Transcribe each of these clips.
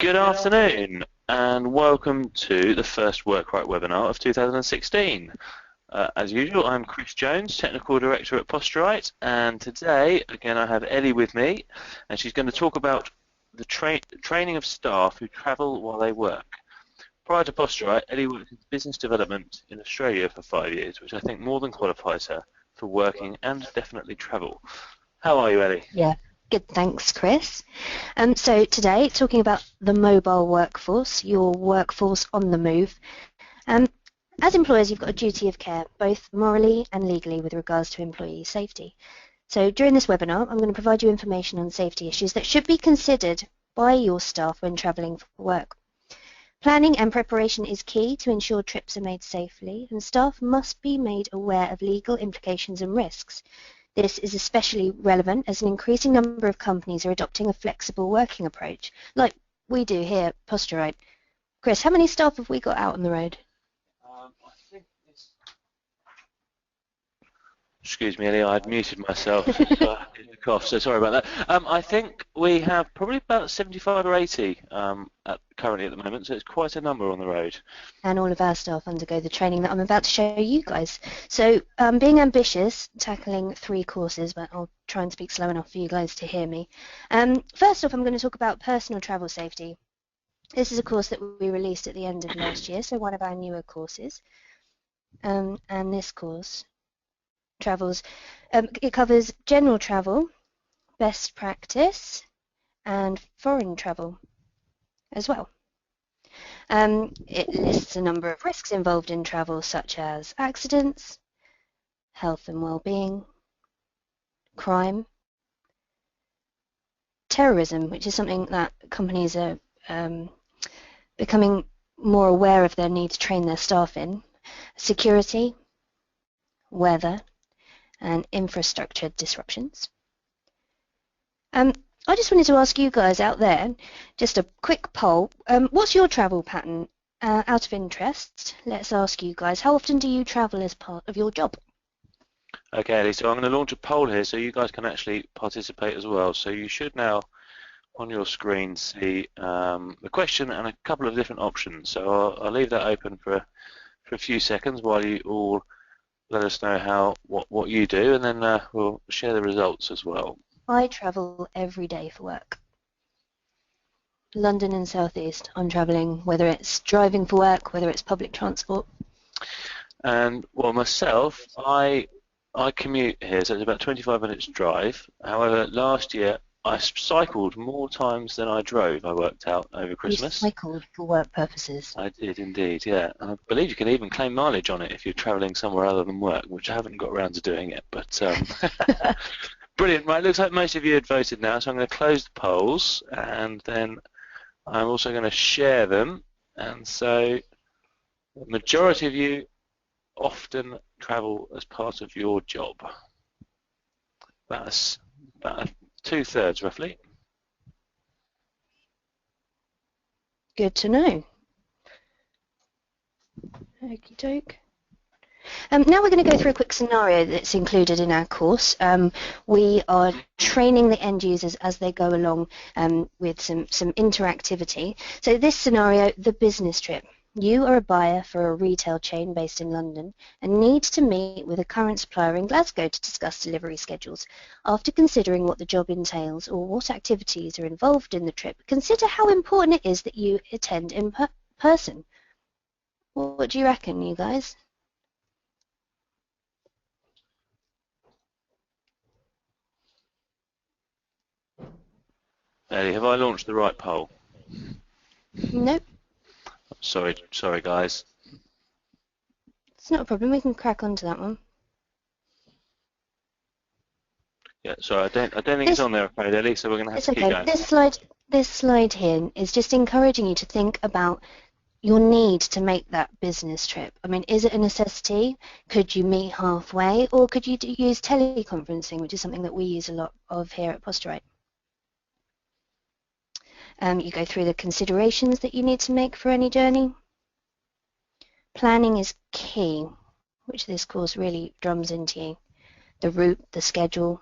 Good afternoon and welcome to the first WorkRite webinar of 2016. As usual, I'm Chris Jones, Technical Director at WorkRite, and today, again, I have Ellie with me, and she's going to talk about the training of staff who travel while they work. Prior to WorkRite, Ellie worked in business development in Australia for 5 years, which I think more than qualifies her for working and definitely travel. How are you, Ellie? Yeah, good, thanks, Chris. So today, talking about the mobile workforce, your workforce on the move. As employers, you've got a duty of care, both morally and legally, with regards to employee safety. So during this webinar, I'm going to provide you information on safety issues that should be considered by your staff when travelling for work. Planning and preparation is key to ensure trips are made safely, and staff must be made aware of legal implications and risks. This is especially relevant as an increasing number of companies are adopting a flexible working approach, like we do here at WorkRite. Chris, how many staff have we got out on the road? I think it's... Excuse me, Ellie, I'd muted myself. Cough, so sorry about that. I think we have probably about 75 or 80 currently at the moment, so it's quite a number on the road. And all of our staff undergo the training that I'm about to show you guys. So being ambitious, tackling 3 courses, but I'll try and speak slow enough for you guys to hear me. First off, I'm going to talk about personal travel safety. This is a course that we released at the end of last year, so one of our newer courses. And this course it covers general travel, best practice, and foreign travel as well. It lists a number of risks involved in travel, such as accidents, health and well-being, crime, terrorism, which is something that companies are becoming more aware of their need to train their staff in, security, weather, and infrastructure disruptions. I just wanted to ask you guys out there, just a quick poll, what's your travel pattern? Out of interest, let's ask you guys, how often do you travel as part of your job? Okay, Ellie, so I'm going to launch a poll here so you guys can actually participate as well. So you should now on your screen see the question and a couple of different options. So I'll leave that open for a few seconds while you all let us know what you do, and then we'll share the results as well. I travel every day for work. London and South East, I'm travelling, whether it's driving for work, whether it's public transport. And well, myself, I commute here, so it's about 25 minutes drive. However, last year I cycled more times than I drove. I worked out over Christmas. You cycled for work purposes? I did indeed, yeah. And I believe you can even claim mileage on it if you're travelling somewhere other than work, which I haven't got around to doing yet. But brilliant. Right, looks like most of you had voted now, so I'm going to close the polls, and then I'm also going to share them. And so the majority of you often travel as part of your job. That's about 2/3 roughly. Good to know. Okie doke. Now we're going to go through a quick scenario that's included in our course. We are training the end users as they go along with some interactivity. So this scenario, the business trip. You are a buyer for a retail chain based in London and need to meet with a current supplier in Glasgow to discuss delivery schedules. After considering what the job entails or what activities are involved in the trip, consider how important it is that you attend in person. What do you reckon, you guys? Ellie, have I launched the right poll? Nope. Sorry guys. It's not a problem, we can crack on to that one. Yeah, sorry, I don't think it's on there, afraid, Ellie, so we're going to have to keep going. This slide here is just encouraging you to think about your need to make that business trip. I mean, is it a necessity? Could you meet halfway, or could you use teleconferencing, which is something that we use a lot of here at WorkRite? You go through the considerations that you need to make for any journey. Planning is key, which this course really drums into you. The route, the schedule,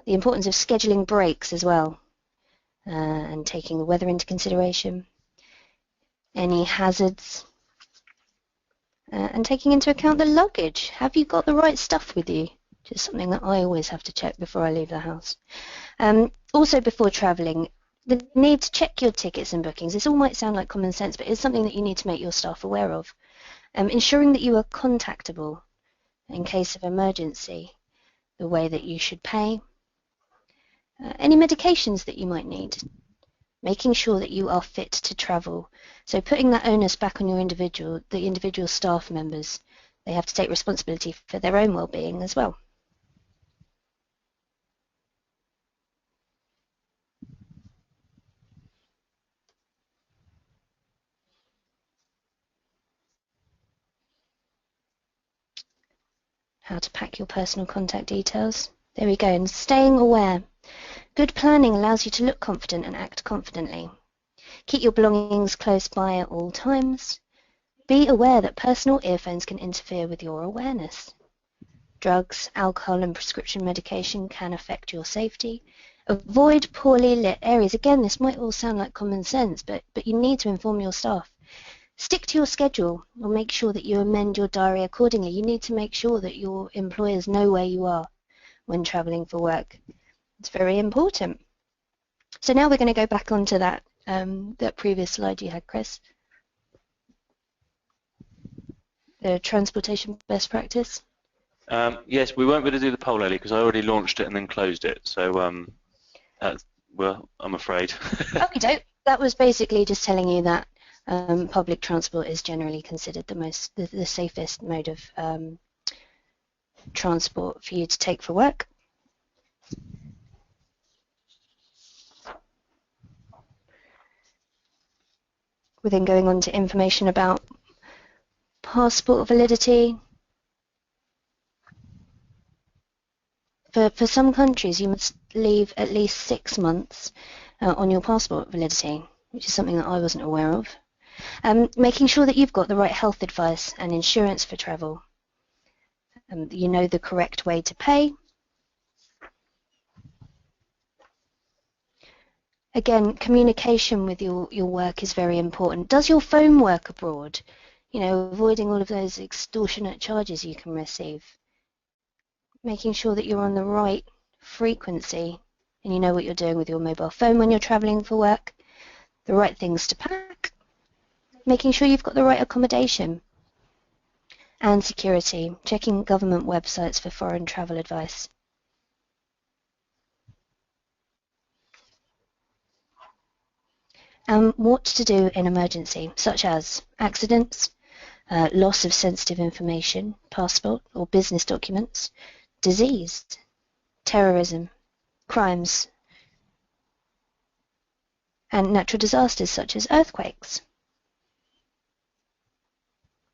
the importance of scheduling breaks as well. and taking the weather into consideration, any hazards, and taking into account the luggage. Have you got the right stuff with you? Which is something that I always have to check before I leave the house. Also, before travelling, the need to check your tickets and bookings. This all might sound like common sense, but it's something that you need to make your staff aware of. Ensuring that you are contactable in case of emergency, the way that you should pay, any medications that you might need, making sure that you are fit to travel. So putting that onus back on the individual staff members. They have to take responsibility for their own well-being as well. How to pack your personal contact details. There we go. And staying aware. Good planning allows you to look confident and act confidently. Keep your belongings close by at all times. Be aware that personal earphones can interfere with your awareness. Drugs, alcohol and prescription medication can affect your safety. Avoid poorly lit areas. Again, this might all sound like common sense, but you need to inform your staff. Stick to your schedule or make sure that you amend your diary accordingly. You need to make sure that your employers know where you are when travelling for work. It's very important. So now we're going to go back onto that previous slide you had, Chris. The transportation best practice. Yes, we won't be able to do the poll early because I already launched it and then closed it. So, well, I'm afraid. Okay, that was basically just telling you that public transport is generally considered the safest mode of transport for you to take for work. We're then going on to information about passport validity. For some countries, you must leave at least 6 months on your passport validity, which is something that I wasn't aware of. Making sure that you've got the right health advice and insurance for travel. You know the correct way to pay. Again, communication with your work is very important. Does your phone work abroad? You know, avoiding all of those extortionate charges you can receive. Making sure that you're on the right frequency and you know what you're doing with your mobile phone when you're travelling for work. The right things to pack. Making sure you've got the right accommodation. And security. Checking government websites for foreign travel advice. What to do in emergency, such as accidents, loss of sensitive information, passport or business documents, disease, terrorism, crimes, and natural disasters such as earthquakes.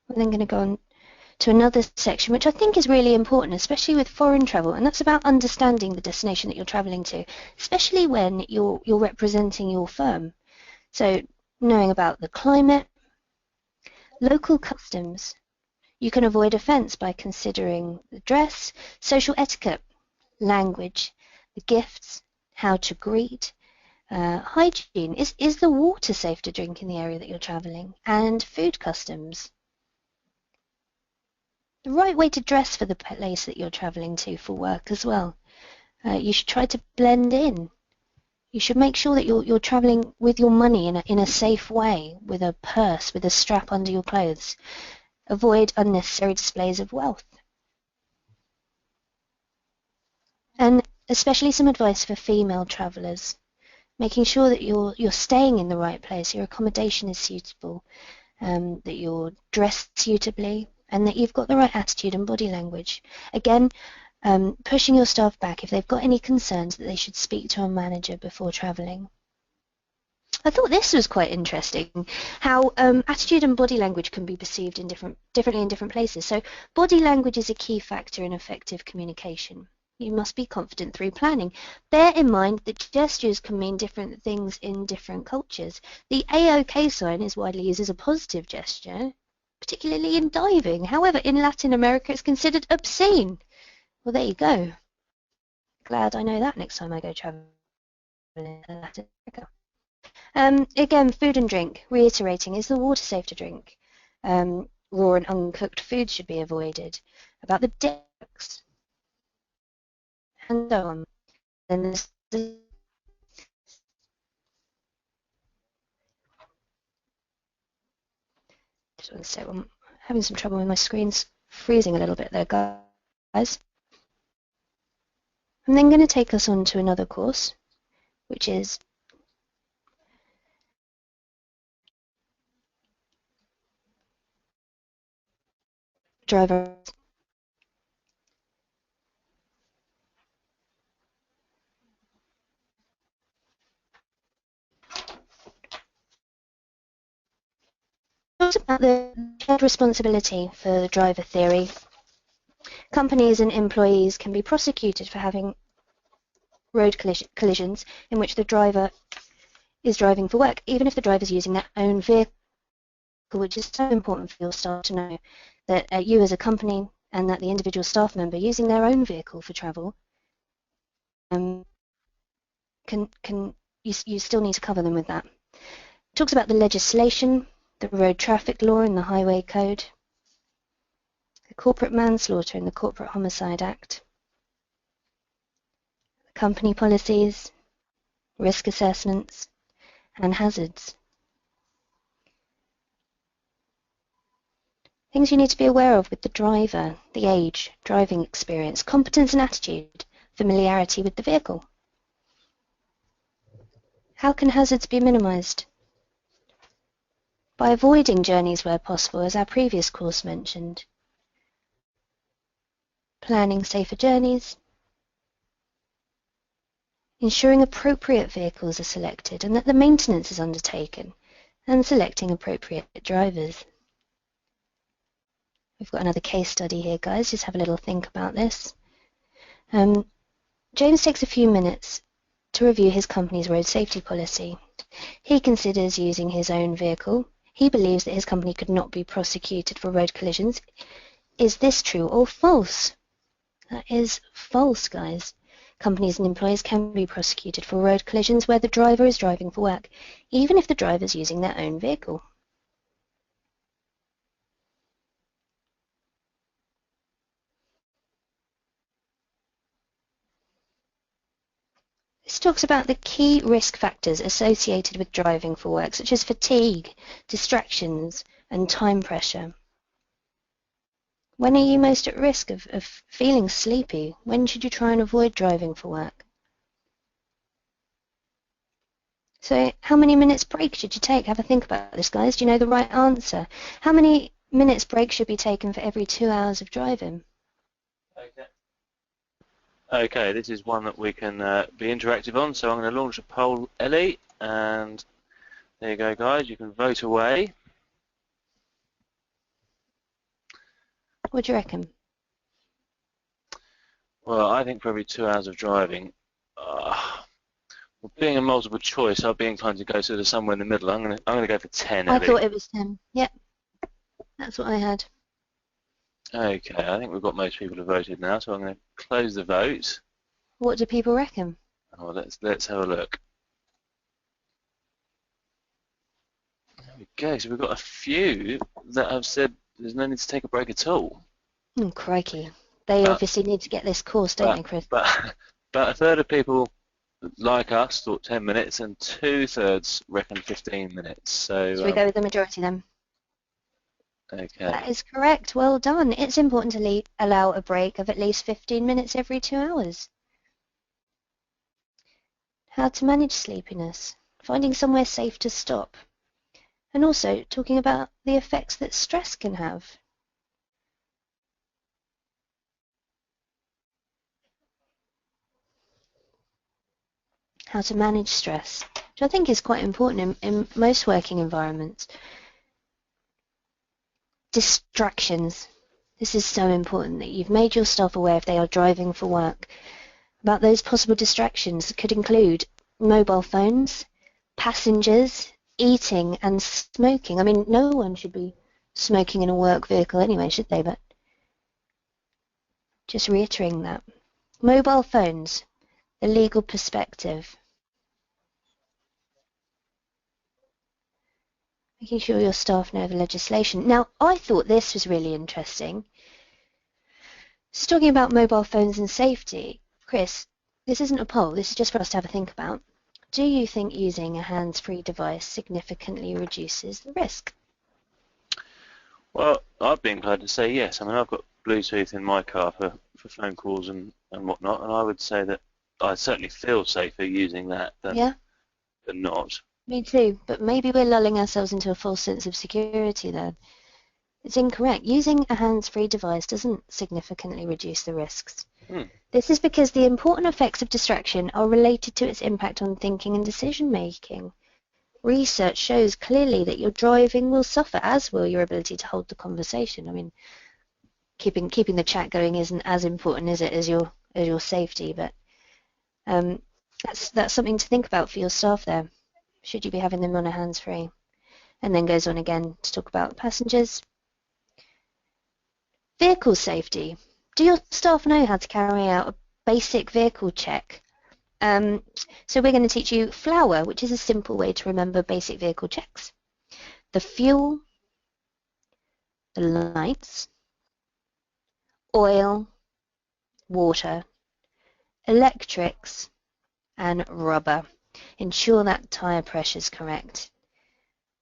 We're then going to go on to another section which I think is really important, especially with foreign travel, and that's about understanding the destination that you're travelling to, especially when you're representing your firm. So knowing about the climate, local customs. You can avoid offence by considering the dress, social etiquette, language, the gifts, how to greet, hygiene. Is the water safe to drink in the area that you're travelling? And food customs. The right way to dress for the place that you're travelling to for work as well. You should try to blend in. You should make sure that you're travelling with your money in a safe way, with a purse, with a strap under your clothes. Avoid unnecessary displays of wealth. And especially some advice for female travellers. Making sure that you're staying in the right place, your accommodation is suitable, that you're dressed suitably, and that you've got the right attitude and body language. Again, pushing your staff back if they've got any concerns that they should speak to a manager before travelling. I thought this was quite interesting, how attitude and body language can be perceived differently in different places. So body language is a key factor in effective communication. You must be confident through planning. Bear in mind that gestures can mean different things in different cultures. The A-OK sign is widely used as a positive gesture, particularly in diving. However, in Latin America, it's considered obscene. Well, there you go. Glad I know that next time I go travelling. Again, food and drink, reiterating, is the water safe to drink? Raw and uncooked foods should be avoided. About the decks, and so on. Then there's just want to say, I'm having some trouble with my screen's freezing a little bit there, guys. I'm then going to take us on to another course, which is driver. Talks about the shared responsibility for the driver theory. Companies and employees can be prosecuted for having road collisions in which the driver is driving for work, even if the driver is using their own vehicle, which is so important for your staff to know that you as a company and that the individual staff member using their own vehicle for travel you still need to cover them with that. It talks about the legislation, the road traffic law and the highway code, the corporate manslaughter and the corporate homicide act, the company policies, risk assessments, and hazards. Things you need to be aware of with the driver, the age, driving experience, competence and attitude, familiarity with the vehicle. How can hazards be minimised? By avoiding journeys where possible, as our previous course mentioned. Planning safer journeys. Ensuring appropriate vehicles are selected and that the maintenance is undertaken, and selecting appropriate drivers. We've got another case study here, guys. Just have a little think about this. James takes a few minutes to review his company's road safety policy. He considers using his own vehicle. He believes that his company could not be prosecuted for road collisions. Is this true or false? That is false, guys. Companies and employees can be prosecuted for road collisions where the driver is driving for work, even if the driver is using their own vehicle. This talks about the key risk factors associated with driving for work, such as fatigue, distractions, and time pressure. When are you most at risk of feeling sleepy? When should you try and avoid driving for work? So how many minutes break should you take? Have a think about this, guys. Do you know the right answer? How many minutes break should be taken for every 2 hours of driving? Okay, this is one that we can be interactive on, so I'm going to launch a poll, Ellie, and there you go, guys. You can vote away. What do you reckon? Well, I think for every 2 hours of driving, well, being a multiple choice, I'd be inclined to go sort of somewhere in the middle. I'm going to go for 10, Ellie. I thought it was 10. Yep, that's what I had. Okay, I think we've got most people have voted now, so I'm going to close the vote. What do people reckon? Oh, let's have a look. There we go. So we've got a few that have said there's no need to take a break at all. Oh, crikey. They obviously need to get this course, don't they, Chris? But a third of people, like us, thought 10 minutes, and 2/3 reckon 15 minutes. So Should we go with the majority then? Okay. That is correct. Well done. It's important to allow a break of at least 15 minutes every 2 hours. How to manage sleepiness. Finding somewhere safe to stop. And also talking about the effects that stress can have. How to manage stress, which I think is quite important in most working environments. Distractions. This is so important that you've made your staff aware if they are driving for work about those possible distractions that could include mobile phones, passengers, eating and smoking. I mean, no one should be smoking in a work vehicle anyway, should they? But just reiterating that. Mobile phones, the legal perspective. making sure your staff know the legislation. Now, I thought this was really interesting. It's talking about mobile phones and safety. Chris, this isn't a poll, this is just for us to have a think about. Do you think using a hands-free device significantly reduces the risk? Well, I've been glad to say yes. I mean, I've got Bluetooth in my car for phone calls and whatnot, and I would say that I certainly feel safer using that than not. Me too, but maybe we're lulling ourselves into a false sense of security then. It's incorrect. Using a hands-free device doesn't significantly reduce the risks. This is because the important effects of distraction are related to its impact on thinking and decision-making. Research shows clearly that your driving will suffer, as will your ability to hold the conversation. I mean, keeping the chat going isn't as important, is it, as your safety? But that's something to think about for your staff there. Should you be having them on a hands-free? And then goes on again to talk about passengers. Vehicle safety. Do your staff know how to carry out a basic vehicle check? So we're going to teach you FLOWER, which is a simple way to remember basic vehicle checks. The fuel, the lights, oil, water, electrics, and rubber. Ensure that tyre pressure is correct.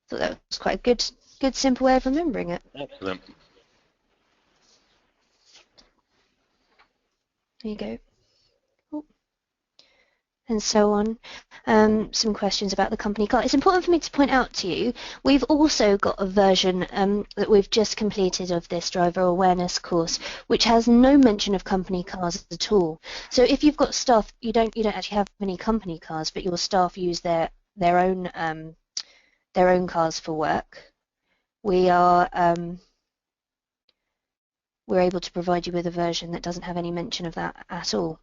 Thought that was quite a good simple way of remembering it. Excellent. There you go. Oh. And so on. Some questions about the company car. It's important for me to point out to you, we've also got a version that we've just completed of this driver awareness course, which has no mention of company cars at all. So if you've got staff, you don't actually have any company cars, but your staff use their own cars for work. We're able to provide you with a version that doesn't have any mention of that at all.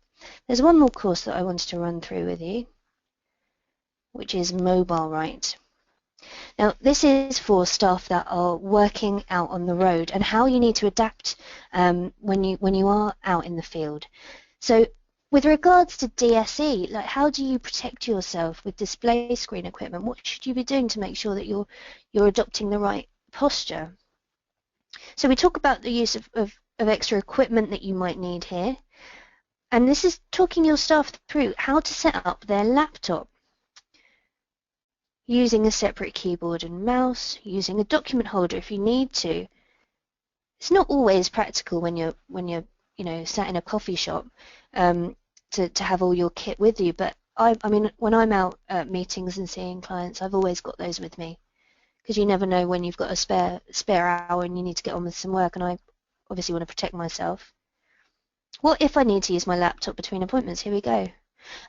There's one more course that I wanted to run through with you, which is WorkRite. Now, this is for staff that are working out on the road and how you need to adapt when you are out in the field. So, with regards to DSE, like how do you protect yourself with display screen equipment? What should you be doing to make sure that you're adopting the right posture? So we talk about the use of extra equipment that you might need here. And this is talking your staff through how to set up their laptop. Using a separate keyboard and mouse, using a document holder if you need to. It's not always practical when you're sat in a coffee shop to have all your kit with you. But I mean, when I'm out at meetings and seeing clients, I've always got those with me. Because you never know when you've got a spare hour and you need to get on with some work, and I obviously want to protect myself. What if I need to use my laptop between appointments? Here we go.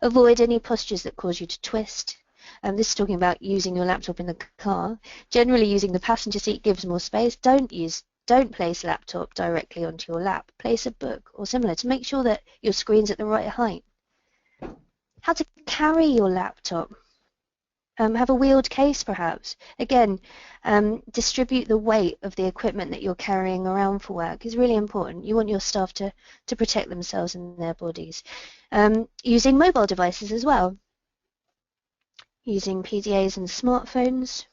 Avoid any postures that cause you to twist. This is talking about using your laptop in the car. Generally, using the passenger seat gives more space. Don't place laptop directly onto your lap. Place a book or similar to make sure that your screen's at the right height. How to carry your laptop. Have a wheeled case, perhaps. Again, distribute the weight of the equipment that you're carrying around for work is really important. You want your staff to protect themselves and their bodies. Using mobile devices as well. Using PDAs and smartphones.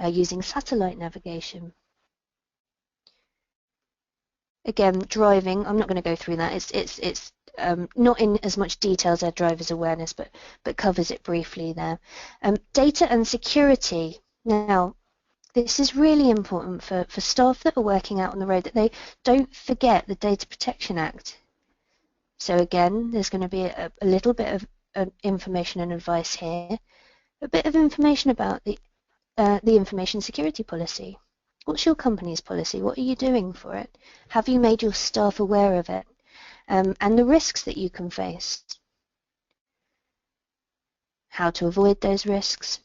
Using satellite navigation. Again, driving. I'm not going to go through that. It's not in as much detail as our driver's awareness, but covers it briefly there. Data and security. Now, this is really important for staff that are working out on the road, that they don't forget the Data Protection Act. So again, there's going to be a little bit of information and advice here. A bit of information about the information security policy. What's your company's policy? What are you doing for it? Have you made your staff aware of it? And the risks that you can face. How to avoid those risks.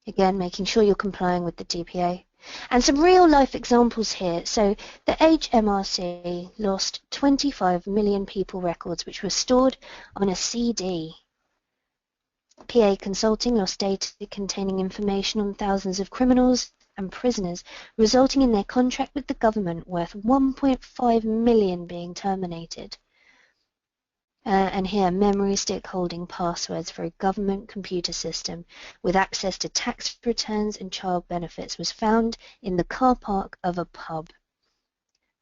Again, making sure you're complying with the DPA. And some real life examples here. So the HMRC lost 25 million people records which were stored on a CD. PA Consulting lost data containing information on thousands of criminals and prisoners, resulting in their contract with the government worth 1.5 million being terminated. And here, memory stick holding passwords for a government computer system with access to tax returns and child benefits was found in the car park of a pub.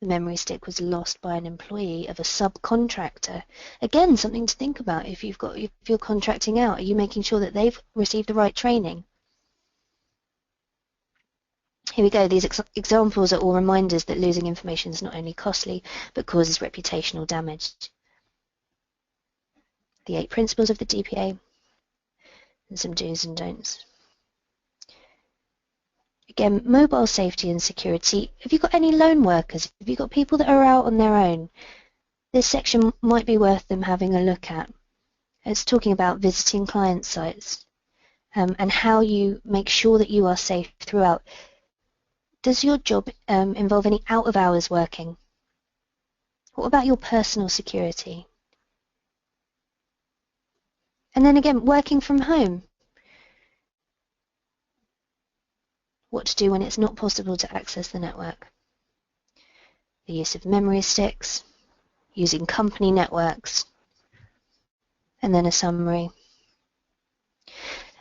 The memory stick was lost by an employee of a subcontractor. Again, something to think about if you're contracting out. Are you making sure that they've received the right training? Here we go. These examples are all reminders that losing information is not only costly, but causes reputational damage. The 8 principles of the DPA and some do's and don'ts. Again, mobile safety and security. Have you got any lone workers? Have you got people that are out on their own? This section might be worth them having a look at. It's talking about visiting client sites and how you make sure that you are safe throughout. Does your job involve any out-of-hours working? What about your personal security? And then again, working from home. What to do when it's not possible to access the network. The use of memory sticks, using company networks, and then a summary.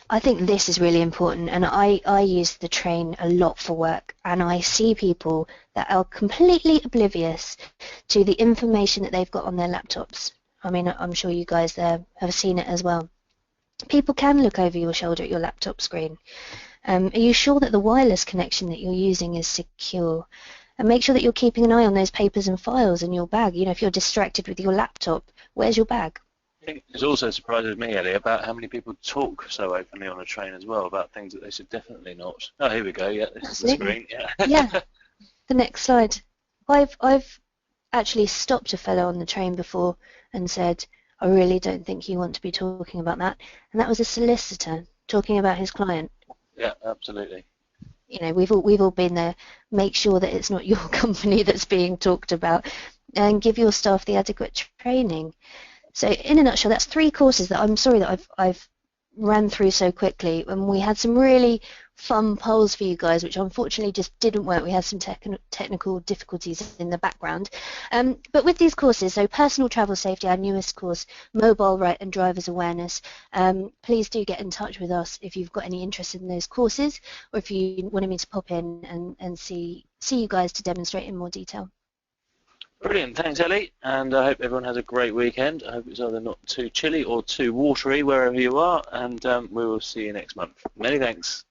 I think this is really important, and I use the train a lot for work, and I see people that are completely oblivious to the information that they've got on their laptops. I mean, I'm sure you guys there have seen it as well. People can look over your shoulder at your laptop screen. Are you sure that the wireless connection that you're using is secure? And make sure that you're keeping an eye on those papers and files in your bag. You know, if you're distracted with your laptop, where's your bag? I think it also surprises me, Ellie, about how many people talk so openly on a train as well about things that they should definitely not. Oh, here we go. Yeah, this is the screen. Yeah. Yeah. The next slide. I've actually stopped a fellow on the train before and said, I really don't think you want to be talking about that. And that was a solicitor talking about his client. Yeah, absolutely. You know, we've all been there. Make sure that it's not your company that's being talked about, and give your staff the adequate training. So, in a nutshell, that's 3 courses that I'm sorry that I've ran through so quickly, and we had some really fun polls for you guys, which unfortunately just didn't work. We had some technical difficulties in the background. But with these courses, so personal travel safety, our newest course, mobile right and driver's awareness, please do get in touch with us if you've got any interest in those courses, or if you wanted me to pop in and see you guys to demonstrate in more detail. Brilliant, thanks Ellie, and I hope everyone has a great weekend. I hope it's either not too chilly or too watery wherever you are, and we will see you next month. Many thanks.